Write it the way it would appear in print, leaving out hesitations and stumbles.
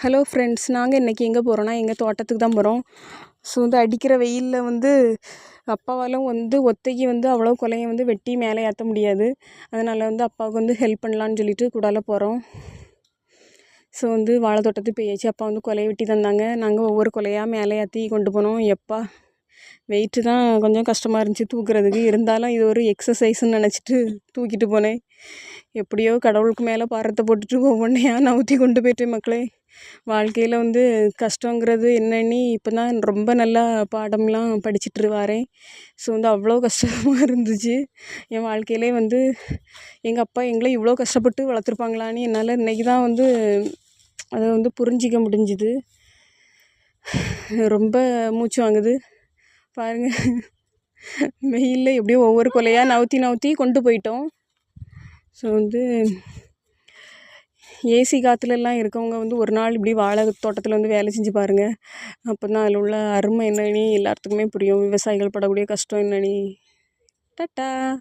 Hello friends, நாங்கள் இன்றைக்கி எங்கே போகிறோன்னா எங்கள் தோட்டத்துக்கு தான் போகிறோம். ஸோ அடிக்கிற வெயிலில் அப்பாவால் ஒத்தைக்கு அவ்வளோ கொலையை வெட்டி மேலே ஏற்ற முடியாது. அதனால் அப்பாவுக்கு ஹெல்ப் பண்ணலான்னு சொல்லிட்டு கூடால போகிறோம். ஸோ வாழை தோட்டத்துக்கு போயாச்சு. அப்பா கொலையை வெட்டி தந்தாங்க. நாங்கள் ஒவ்வொரு கொலையாக மேலே ஏற்றி கொண்டு போனோம். எப்பா வெயிட்டு தான் கொஞ்சம் கஷ்டமாக இருந்துச்சு தூக்குறதுக்கு. இருந்தாலும் இது ஒரு எக்ஸசைஸ்ன்னு நினச்சிட்டு தூக்கிட்டு போனேன். எப்படியோ கடவுளுக்கு மேலே பாரத்தை போட்டுட்டு ஒவ்வொன்றையாக நவுத்தி கொண்டு போயிட்டேன் மக்களே. வாழ்க்கையில் கஷ்டங்கிறது என்னன்னு இப்போ தான் ரொம்ப நல்லா பாடம்லாம் படிச்சுட்டு வரேன். ஸோ அவ்வளோ கஷ்டமாக இருந்துச்சு என் வாழ்க்கையிலே. எங்கள் அப்பா எங்களை இவ்வளோ கஷ்டப்பட்டு வளர்த்துருப்பாங்களான்னு என்னால் இன்றைக்கி தான் அதை புரிஞ்சிக்க முடிஞ்சுது. ரொம்ப மூச்சு வாங்குது பாருங்கள். வெயிலில் எப்படியோ ஒவ்வொரு கொலையாக நவுத்தி கொண்டு போயிட்டோம். ஸோ ஏசி காற்றுலலாம் இருக்கவங்க ஒரு நாள் இப்படி வாழை தோட்டத்தில் வேலை செஞ்சு பாருங்கள். அப்போ தான் அதில் உள்ள அருமை என்னன்னு எல்லாத்துக்குமே புரியும். விவசாயிகள் படக்கூடிய கஷ்டம் என்னன்னு. டாட்டா.